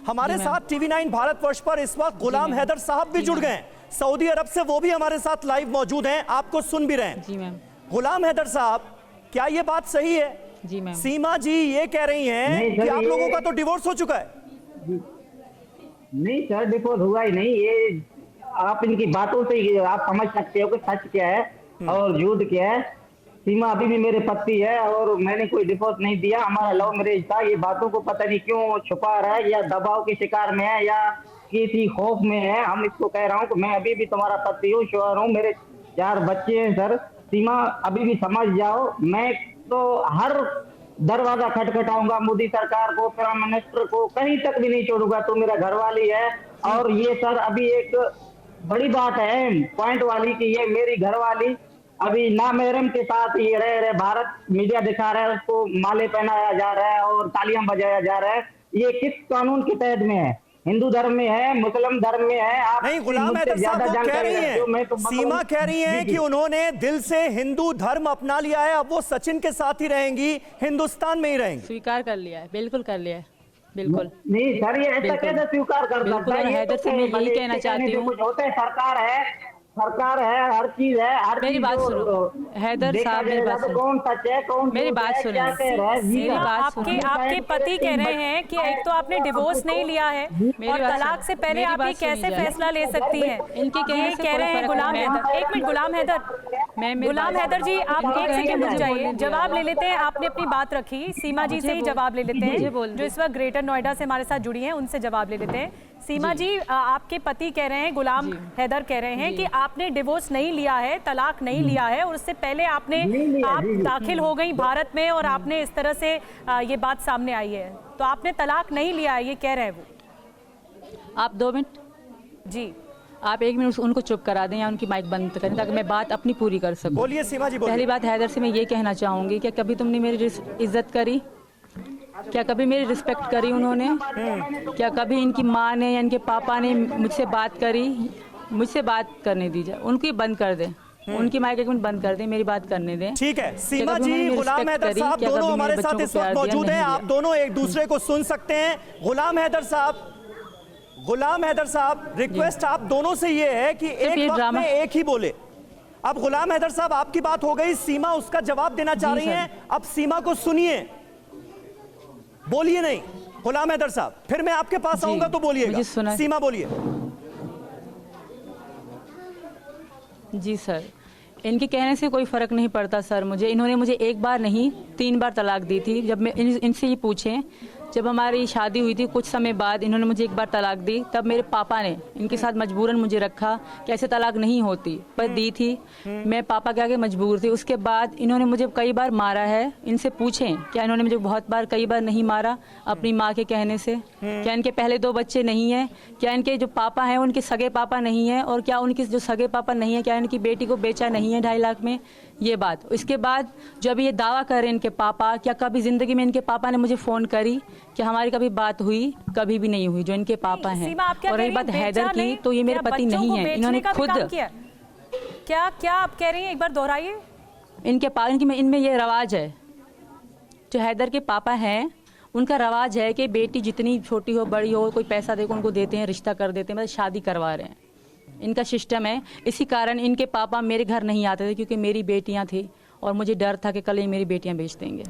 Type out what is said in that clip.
हमारे साथ TV9 भारतवर्ष पर इस वक्त गुलाम हैदर साहब भी जुड़ गए हैं सऊदी अरब से, वो भी हमारे साथ लाइव मौजूद हैं, आपको सुन भी रहे हैं। जी मैम। गुलाम हैदर साहब, क्या ये बात सही है? जी मैम। सीमा जी ये कह रही हैं कि आप लोगों का तो डिवोर्स हो चुका है। नहीं सर, डिवोर्स हुआ ही नहीं। ये आप इनकी बातों से ही आप समझ सकते हो कि सच क्या है और झूठ क्या है। सीमा अभी भी मेरे पति है और मैंने कोई डिवोर्स नहीं दिया। हमारा लव मैरिज था। ये बातों को पता नहीं क्यों छुपा रहा है, या दबाव के शिकार में है या किसी खौफ में है। हम इसको कह रहा हूँ कि मैं अभी भी तुम्हारा पति हूँ, श्योर हूँ। मेरे 4 बच्चे हैं सर। सीमा अभी भी समझ जाओ, मैं तो हर दरवाजा खटखटाऊंगा, मोदी सरकार को, प्राइम मिनिस्टर को, कहीं तक भी नहीं छोड़ूंगा। तो मेरा घरवाली है। और ये सर अभी एक बड़ी बात है पॉइंट वाली कि ये मेरी घरवाली अभी नामहरम के साथ ये रह रहे। भारत मीडिया दिखा रहा है, उसको माले पहनाया जा रहा है और तालियां बजाया जा रहा है। ये किस कानून के तहत में है? हिंदू धर्म में है, मुस्लिम धर्म में है? आप नहीं, गुलाम हैदर साहब वो कह रही हैं, सीमा कह रही हैं कि उन्होंने दिल से हिंदू धर्म अपना लिया है, अब वो सचिन के साथ ही रहेंगी, हिंदुस्तान में ही रहेंगी। स्वीकार कर लिया है, बिल्कुल कर लिया है, बिल्कुल। नहीं सर, ये ऐसा कैसे स्वीकार कर सकता है? हैदर से मैं यही कहना चाहती हूँ, कुछ होता है, सरकार है, हर चीज है, हर मेरी बात सुनो हैदर साहब, मेरी बात सुनो, कौन सच है कौन मेरी बात सुनो, मेरी बात सुनो। आपके पति कह रहे हैं कि एक तो आपने डिवोर्स नहीं लिया है और तलाक से पहले आप ये कैसे फैसला ले सकती हैं? इनके कह रहे हैं गुलाम हैदर। एक मिनट गुलाम हैदर, गुलाम हैदर जी आप एक सेकंड रुक जाइए, जवाब ले लेते हैं। आपने अपनी बात रखी, सीमा जी से ही जवाब ले लेते हैं जो इस वक्त ग्रेटर नोएडा से हमारे साथ जुड़ी हैं, उनसे जवाब ले लेते हैं। सीमा जी, आपके पति कह रहे हैं, गुलाम हैदर कह रहे हैं कि आपने डिवोर्स नहीं लिया है, तलाक नहीं लिया है और उससे पहले आप दाखिल हो गई भारत में और आपने इस तरह से ये बात सामने आई है, तो आपने तलाक नहीं लिया है, ये कह रहे हैं वो। आप 2 मिनट जी, आप 1 मिनट उनको चुप करा दें या उनकी माइक बंद करें ताकि मैं बात अपनी पूरी कर सकूं। बोलिए सीमा जी, बोलिए। पहली बात हैदर से मैं ये कहना चाहूंगी कि कभी तुमने मेरी इज्जत करी? क्या कभी मेरी रिस्पेक्ट करी उन्होंने? क्या कभी इनकी माँ ने या इनके पापा ने मुझसे बात करी? मुझसे बात करने दीजिए, उनकी बंद कर दें, उनकी माइक 1 मिनट बंद कर दें, मेरी बात करने दें। ठीक है सीमा जी, गुलाम हैदर साहब दोनों हमारे साथ इस वक्त मौजूद हैं, आप दोनों एक दूसरे को सुन सकते हैं। गुलाम हैदर साहब, रिक्वेस्ट आप दोनों से ये है कि एक वक्त में एक ही बोले। अब गुलाम हैदर साहब आपकी बात हो गई, सीमा उसका जवाब देना चाह रही हैं, अब सीमा को सुनिए, बोलिए नहीं गुलाम हैदर साहब, फिर मैं आपके पास आऊंगा तो बोलिएगा। सीमा बोलिए। जी सर, इनके कहने से कोई फ़र्क नहीं पड़ता सर। इन्होंने मुझे 1 बार नहीं 3 बार तलाक दी थी। जब मैं इनसे ये पूछें, जब हमारी शादी हुई थी कुछ समय बाद इन्होंने मुझे 1 बार तलाक दी, तब मेरे पापा ने इनके साथ मजबूरन मुझे रखा कि ऐसे तलाक नहीं होती, पर दी थी। मैं पापा के आगे मजबूर थी। उसके बाद इन्होंने मुझे कई बार मारा है। इनसे पूछें, क्या इन्होंने मुझे बहुत बार कई बार नहीं मारा अपनी माँ के कहने से? क्या इनके पहले 2 बच्चे नहीं हैं? क्या इनके जो पापा हैं उनके सगे पापा नहीं हैं? और क्या उनके जो सगे पापा नहीं हैं, क्या इनकी बेटी को बेचा नहीं है 2.5 लाख में? ये बात। इसके बाद जब ये दावा कर रहे हैं इनके पापा, क्या कभी जिंदगी में इनके पापा ने मुझे फोन करी? क्या हमारी कभी बात हुई? कभी भी नहीं हुई। जो इनके पापा हैं। और रही बात हैदर की, तो ये मेरे पति नहीं है, इन्होंने खुद क्या आप कह रही हैं, एक बार दोहराइए। इनमें ये रवाज है, जो हैदर के पापा हैं उनका रवाज है कि बेटी जितनी छोटी हो बड़ी हो, कोई पैसा देकर उनको देते हैं, रिश्ता कर देते हैं, मतलब शादी करवा रहे हैं। इनका सिस्टम है। इसी कारण इनके पापा मेरे घर नहीं आते थे, क्योंकि मेरी बेटियां थी और मुझे डर था कि कल ये मेरी बेटियां बेच देंगे।